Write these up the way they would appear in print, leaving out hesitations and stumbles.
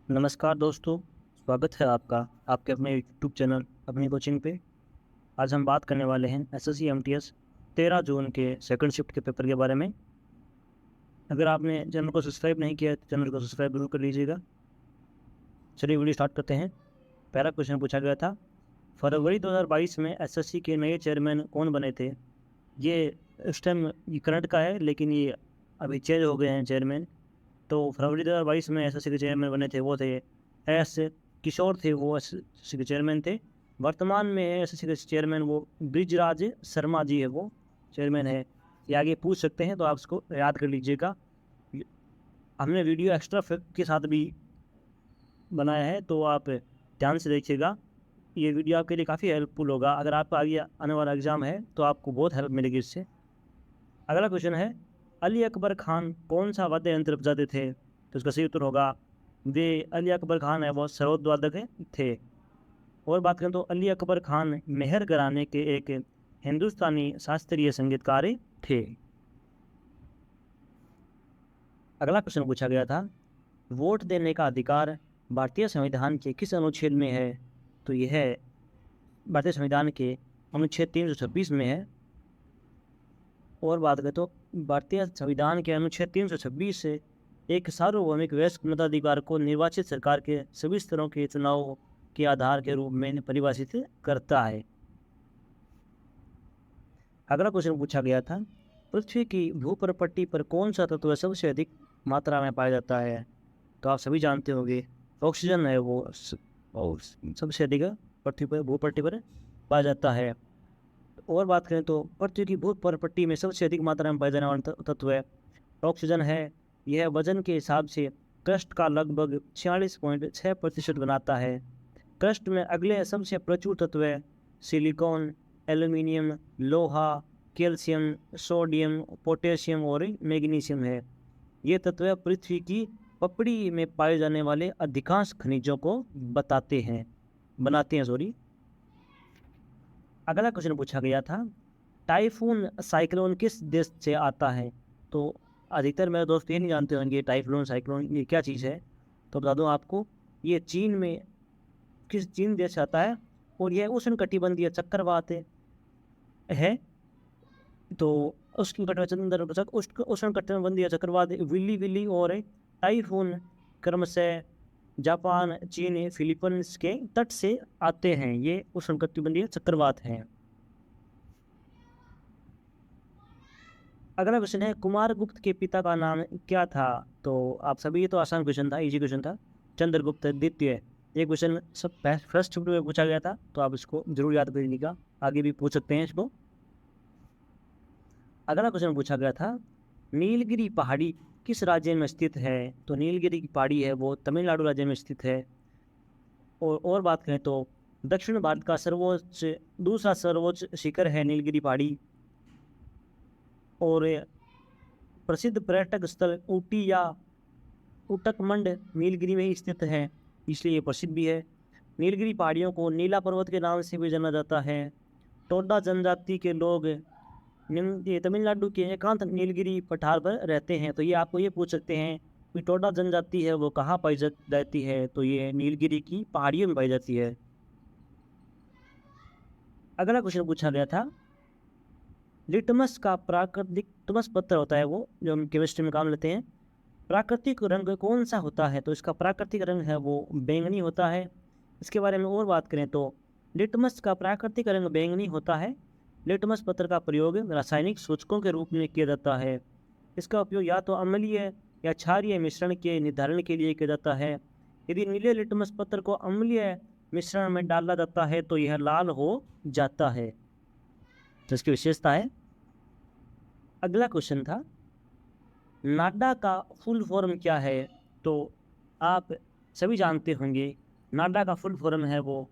नमस्कार दोस्तों, स्वागत है आपका आपके अपने यूट्यूब चैनल अपनी कोचिंग पे। आज हम बात करने वाले हैं एसएससी एमटीएस 13 जून के सेकंड शिफ्ट के पेपर के बारे में। अगर आपने चैनल को सब्सक्राइब नहीं किया है तो चैनल को सब्सक्राइब जरूर कर लीजिएगा। चलिए वीडियो स्टार्ट करते हैं। पहला क्वेश्चन पूछा गया था, फरवरी 2022 में एसएससी के नए चेयरमैन कौन बने थे। ये इस टाइम ये करंट का है, लेकिन ये अभी चेंज हो गए हैं चेयरमैन। तो फरवरी 2022 में एसएससी के चेयरमैन बने थे वो थे एस किशोर थे, वो एसएससी के चेयरमैन थे। वर्तमान में एसएससी के चेयरमैन वो ब्रिजराज शर्मा जी है, वो चेयरमैन है। ये आगे पूछ सकते हैं तो आप इसको याद कर लीजिएगा। हमने वीडियो एक्स्ट्रा फैक्ट के साथ भी बनाया है, तो आप ध्यान से देखिएगा। ये वीडियो आपके लिए काफ़ी हेल्पफुल होगा। अगर आपका आगे आने वाला एग्ज़ाम है तो आपको बहुत हेल्प मिलेगी इससे। अगला क्वेश्चन है, अली अकबर खान कौन सा वाद्य यंत्र बजाते थे। तो इसका सही उत्तर होगा वे अली अकबर खान है वो सरोद थे। और बात करें तो अली अकबर खान मेहर घराने के एक हिंदुस्तानी शास्त्रीय संगीतकार थे। अगला क्वेश्चन पूछा गया था, वोट देने का अधिकार भारतीय संविधान के किस अनुच्छेद में है। तो यह है भारतीय संविधान के अनुच्छेद 326 में है। और बात करें तो भारतीय संविधान के अनुच्छेद 326 से एक सार्वभौमिक वयस्क मताधिकार को निर्वाचित सरकार के सभी स्तरों के चुनाव के आधार के रूप में परिभाषित करता है। अगला क्वेश्चन पूछा गया था, पृथ्वी की भूप्रपट्टी पर कौन सा तत्व सबसे अधिक मात्रा में पाया जाता है। तो आप सभी जानते होंगे ऑक्सीजन है वो और सबसे अधिक पृथ्वी पर भूपट्टी पर पाया जाता है। और बात करें तो पृथ्वी की भूप्रपट्टी में सबसे अधिक मात्रा में पाया जाने वाला तत्व है ऑक्सीजन है। यह वजन के हिसाब से क्रस्ट का लगभग 46.6% बनाता है। क्रस्ट में अगले सबसे प्रचुर तत्व है सिलिकॉन, एल्यूमिनियम, लोहा, कैल्शियम, सोडियम, पोटेशियम और मैग्नीशियम है। ये तत्व पृथ्वी की पपड़ी में पाए जाने वाले अधिकांश खनिजों को बनाते हैं सॉरी। अगला क्वेश्चन पूछा गया था, टाइफून साइक्लोन किस देश से आता है। तो अधिकतर मेरे दोस्त ये नहीं जानते होंगे टाइफून साइक्लोन ये क्या चीज़ है। तो बता दूं आपको, ये चीन देश से आता है और यह उष्णकटिबंधीय चक्रवात है। तो उष्णकटिबंधीय चक्रवात विल्ली विल्ली और टाइफून क्रमशः जापान, चीन, फिलीपींस के तट से आते हैं। ये उष्णकटिबंधीय चक्रवात हैं। अगला क्वेश्चन है, कुमारगुप्त के पिता का नाम क्या था। तो आप सभी, ये तो आसान क्वेश्चन था, इजी क्वेश्चन था, चंद्रगुप्त द्वितीय। ये क्वेश्चन सब फर्स्ट शिफ्ट में पूछा गया था, तो आप इसको जरूर याद कर लीजिएगा, आगे भी पूछ सकते हैं इसको। अगला क्वेश्चन पूछा गया था, नीलगिरी पहाड़ी किस राज्य में स्थित है। तो नीलगिरी की पहाड़ी है वो तमिलनाडु राज्य में स्थित है। और बात करें तो दक्षिण भारत का दूसरा सर्वोच्च शिखर है नीलगिरी पहाड़ी। और प्रसिद्ध पर्यटक स्थल ऊटी या उटकमंड नीलगिरी में ही स्थित है, इसलिए ये प्रसिद्ध भी है। नीलगिरी पहाड़ियों को नीला पर्वत के नाम से भी जाना जाता है। टोडा जनजाति के लोग ये तमिलनाडु के एकांत नीलगिरी पठार पर रहते हैं। तो ये आपको ये पूछ सकते हैं कि टोडा जनजाति है वो कहाँ पाई जाती है। तो ये नीलगिरी की पहाड़ियों में पाई जाती है। अगला क्वेश्चन पूछा गया था, लिटमस पत्थर होता है वो जो हम केमिस्ट्री में काम लेते हैं, प्राकृतिक रंग कौन सा होता है। तो इसका प्राकृतिक रंग है वो बैंगनी होता है। इसके बारे में और बात करें तो लिटमस का प्राकृतिक रंग बैंगनी होता है। लिटमस पत्थर का प्रयोग रासायनिक सूचकों के रूप में किया जाता है। इसका उपयोग या तो अम्लीय या क्षारीय मिश्रण के निर्धारण के लिए किया जाता है। यदि नीले लिटमस पत्थर को अम्लीय मिश्रण में डाला जाता है तो यह लाल हो जाता है। तो इसकी विशेषता है। अगला क्वेश्चन था, नाडा का फुल फॉर्म क्या है। तो आप सभी जानते होंगे नाडा का फुल फॉर्म है वो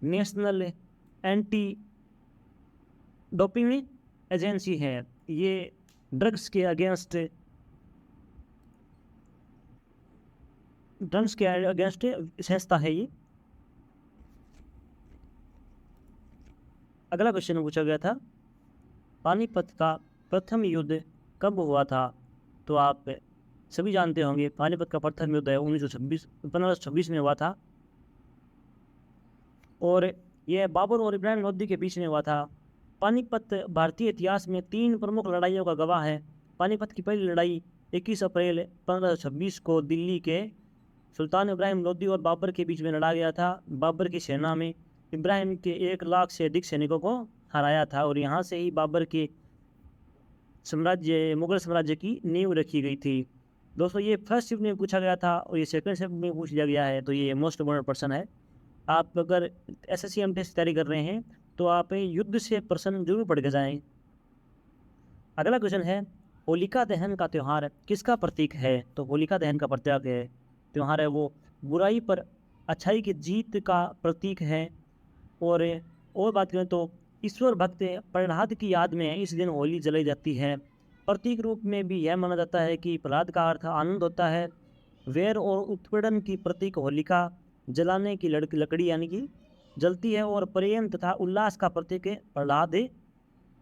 नेशनल एंटी डोपिंग एजेंसी है। ये ड्रग्स के अगेंस्ट संस्था है ये। अगला क्वेश्चन पूछा गया था, पानीपत का प्रथम युद्ध कब हुआ था। तो आप सभी जानते होंगे पानीपत का प्रथम युद्ध है 1526 में हुआ था, और यह बाबर और इब्राहिम लोदी के बीच में हुआ था। पानीपत भारतीय इतिहास में 3 प्रमुख लड़ाइयों का गवाह है। पानीपत की पहली लड़ाई 21 अप्रैल 1526 को दिल्ली के सुल्तान इब्राहिम लोदी और बाबर के बीच में लड़ा गया था। बाबर की सेना में इब्राहिम के 1 लाख से अधिक सैनिकों को हराया था, और यहाँ से ही बाबर के मुगल साम्राज्य की नींव रखी गई थी। दोस्तों, ये फर्स्ट शिफ्ट में पूछा गया था और ये सेकंड शिफ्ट में पूछ लिया गया है, तो ये मोस्ट इम्पोर्टेंट पर्सन है। आप अगर SSC MTS की तैयारी कर रहे हैं तो आप युद्ध से प्रश्न जरूर पढ़ के जाएं। अगला क्वेश्चन है, होलिका दहन का त्यौहार किसका प्रतीक है? तो होलिका दहन का प्रतीक है त्यौहार है वो बुराई पर अच्छाई की जीत का प्रतीक है। और बात करें तो ईश्वर भक्त प्रहलाद की याद में इस दिन होली जलाई जाती है। प्रतीक रूप में भी यह माना जाता है कि प्रहलाद का अर्थ आनंद होता है। वैर और उत्पीड़न की प्रतीक होलिका जलाने की लकड़ी यानी कि जलती है, और प्रेम तथा उल्लास का प्रतीक प्रहलाद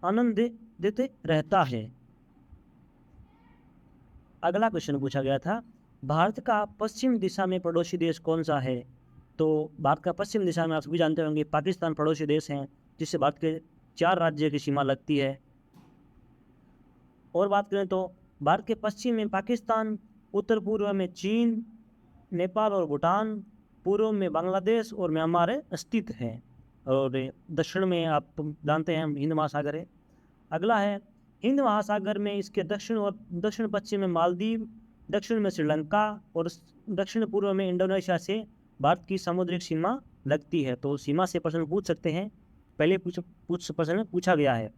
आनंद देते रहता है। अगला क्वेश्चन पूछा गया था, भारत का पश्चिम दिशा में पड़ोसी देश कौन सा है? तो भारत का पश्चिम दिशा में आप सभी जानते होंगे पाकिस्तान पड़ोसी देश हैं, जिससे भारत के 4 राज्य की सीमा लगती है। और बात करें तो भारत के पश्चिम में पाकिस्तान, उत्तर पूर्व में चीन, नेपाल और भूटान, पूर्व में बांग्लादेश और म्यांमार स्थित है, और दक्षिण में आप जानते हैं हिंद महासागर है। अगला है, हिंद महासागर में इसके दक्षिण पश्चिम में मालदीव, दक्षिण में श्रीलंका और दक्षिण पूर्व में इंडोनेशिया से भारत की समुद्रिक सीमा लगती है। तो सीमा से प्रश्न पूछ सकते हैं, पहले प्रश्न में पूछा गया है।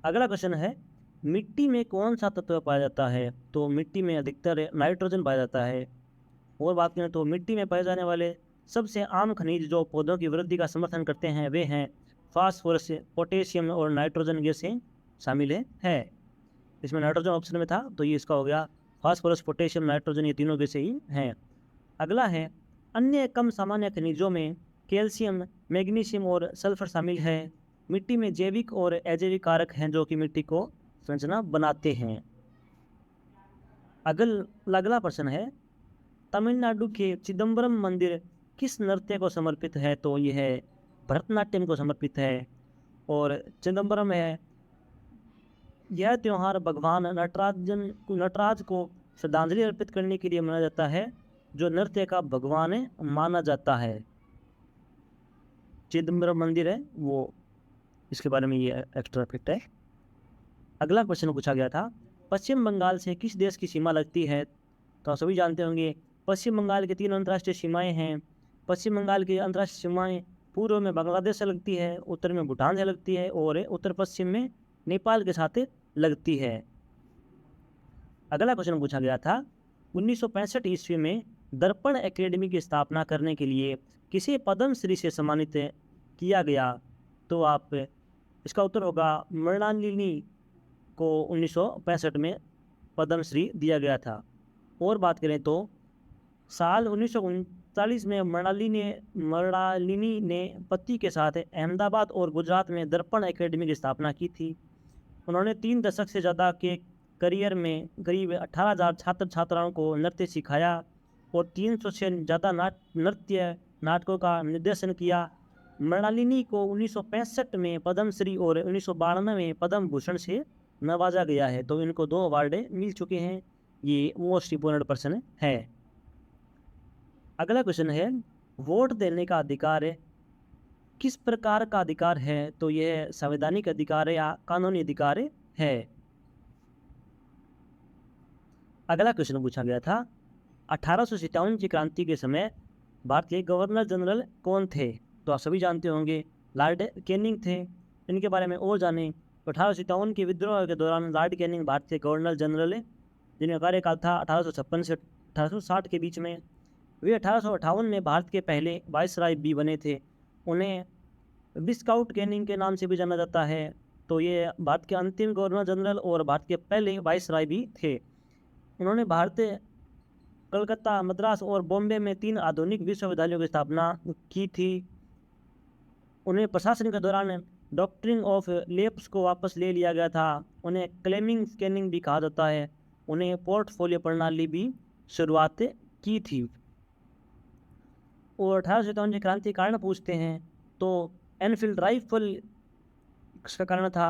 अगला क्वेश्चन है, मिट्टी में कौन सा तत्व पाया जाता है? तो मिट्टी में अधिकतर नाइट्रोजन पाया जाता है। और बात करें तो मिट्टी में पाए जाने वाले सबसे आम खनिज जो पौधों की वृद्धि का समर्थन करते हैं वे हैं फास्फोरस, पोटेशियम और नाइट्रोजन गैसें शामिल है। इसमें नाइट्रोजन ऑप्शन में था, तो ये इसका हो गया फास्फोरस, पोटेशियम, नाइट्रोजन, ये तीनों गैसें ही हैं। अगला है, अन्य कम सामान्य खनिजों में कैल्शियम, मैग्नीशियम और सल्फर शामिल है। मिट्टी में जैविक और अजैविक कारक हैं जो कि मिट्टी को संरचना बनाते हैं। अगला प्रश्न है, तमिलनाडु के चिदम्बरम मंदिर किस नृत्य को समर्पित है? तो यह भरतनाट्यम को समर्पित है। और चिदम्बरम है, यह त्यौहार भगवान नटराज को श्रद्धांजलि अर्पित करने के लिए मनाया जाता है, जो नृत्य का भगवान माना जाता है। चिदम्बरम मंदिर है वो, इसके बारे में ये एक्स्ट्रा फैक्ट है। अगला क्वेश्चन पूछा गया था, पश्चिम बंगाल से किस देश की सीमा लगती है? तो आप सभी जानते होंगे पश्चिम बंगाल की 3 अंतर्राष्ट्रीय सीमाएं हैं। पश्चिम बंगाल की अंतर्राष्ट्रीय सीमाएं पूर्व में बांग्लादेश से लगती है, उत्तर में भूटान से लगती है और उत्तर पश्चिम में नेपाल के साथ लगती है। अगला क्वेश्चन पूछा गया था, 1965 ईस्वी में दर्पण एकेडमी की स्थापना करने के लिए किसे पद्मश्री से सम्मानित किया गया? तो आप इसका उत्तर होगा मृणालिनी को 1965 में पद्मश्री दिया गया था। और बात करें तो साल 1939 में मृणालिनी ने पति के साथ अहमदाबाद और गुजरात में दर्पण एकेडमी की स्थापना की थी। उन्होंने 3 दशक से ज़्यादा के करियर में करीब 18,000 छात्र छात्राओं को नृत्य सिखाया और 300 से ज़्यादा नृत्य नाटकों का निर्देशन किया। मृणालिनी को 1965 में पद्मश्री और 1992 में पद्म भूषण से नवाजा गया है, तो इनको 2 अवार्ड मिल चुके हैं। ये मोस्ट इम्पोर्टेंट पर्सन है। अगला क्वेश्चन है, वोट देने का अधिकार किस प्रकार का अधिकार है? तो यह संवैधानिक अधिकार या कानूनी अधिकार है। अगला क्वेश्चन पूछा गया था, 1857 की क्रांति के समय भारत के गवर्नर जनरल कौन थे? तो आप सभी जानते होंगे लॉर्ड कैनिंग थे। इनके बारे में और जानें। 1857 के विद्रोह के दौरान लॉर्ड कैनिंग भारत के गवर्नर जनरल जिनका कार्यकाल था 1856 से 1860 के बीच में। वे 1858 में भारत के पहले वाइसराय भी बने थे। उन्हें विस्काउट कैनिंग के नाम से भी जाना जाता है। तो ये भारत के अंतिम गवर्नर जनरल और भारत के पहले वाइसराय भी थे। उन्होंने कलकत्ता, मद्रास और बॉम्बे में 3 आधुनिक विश्वविद्यालयों की स्थापना की थी। उन्हें प्रशासन के दौरान डॉक्ट्रिन ऑफ लेप्स को वापस ले लिया गया था। उन्हें क्लेमिंग स्कैनिंग भी कहा जाता है। उन्हें पोर्टफोलियो प्रणाली भी शुरुआत की थी। और 1857 की क्रांति कारण पूछते हैं तो एनफील्ड राइफल इसका कारण था।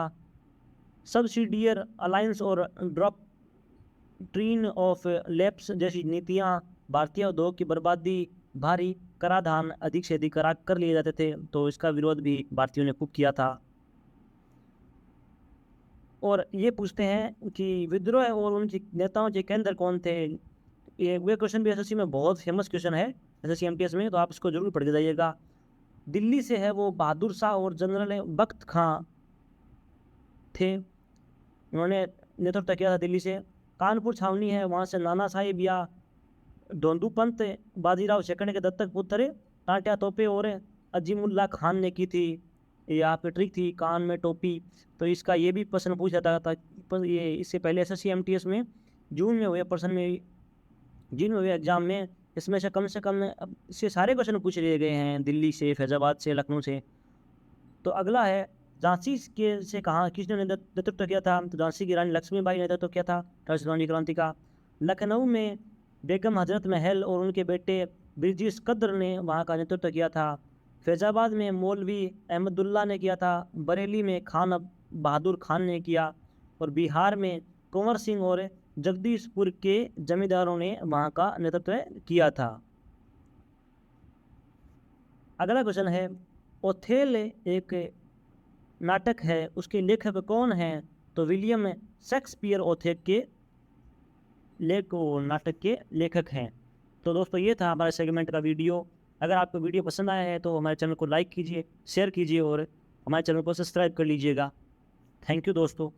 सब्सिडियर अलायंस और ड्रॉक्ट्रिन ऑफ लेप्स जैसी नीतियां भारतीय उद्योग की बर्बादी, भारी कराधान अधिक से अधिक करा कर लिए जाते थे, तो इसका विरोध भी भारतीयों ने खूब किया था। और ये पूछते हैं कि विद्रोह और उनके नेताओं के केंद्र कौन थे। ये वे क्वेश्चन भी एसएससी में बहुत फेमस क्वेश्चन है, एसएससी एमटीएस में, तो आप इसको जरूर पढ़ के जाइएगा। दिल्ली से है वो बहादुर शाह और जनरल बख्त खां थे, उन्होंने नेतृत्व किया था दिल्ली से। कानपुर छावनी है, वहाँ से नाना साहिब या धोंदू पंत बाजीराव सेकंड के दत्तक पुत्र टाटिया तोपे और अजीमुल्ला खान ने की थी। ये आप ट्रिक थी, कान में टोपी। तो इसका ये भी प्रश्न पूछा जाता था, पर ये इससे पहले एसएससी एमटीएस में जून में हुए प्रश्न में, जून में हुए एग्जाम में, इसमें से कम अब इससे सारे क्वेश्चन पूछ लिए गए हैं, दिल्ली से, फैजाबाद से, लखनऊ से। तो अगला है झांसी के से कहाँ किसने नेतृत्व किया था। तो झांसी की रानी लक्ष्मीबाई ने नेतृत्व किया था राष्ट्रीय क्रांति का। लखनऊ में बेगम हजरत महल और उनके बेटे ब्रिजेश कद्र ने वहाँ का नेतृत्व किया था। फैजाबाद में मौलवी अहमदुल्ला ने किया था। बरेली में खान बहादुर खान ने किया। और बिहार में कुंवर सिंह और जगदीशपुर के जमींदारों ने वहाँ का नेतृत्व किया था। अगला क्वेश्चन है, ओथेल एक नाटक है, उसके लेखक कौन हैं। तो विलियम शेक्सपियर ओथेल के नाटक के लेखक हैं। तो दोस्तों ये था हमारे सेगमेंट का वीडियो। अगर आपको वीडियो पसंद आया है तो हमारे चैनल को लाइक कीजिए, शेयर कीजिए और हमारे चैनल को सब्सक्राइब कर लीजिएगा। थैंक यू दोस्तों।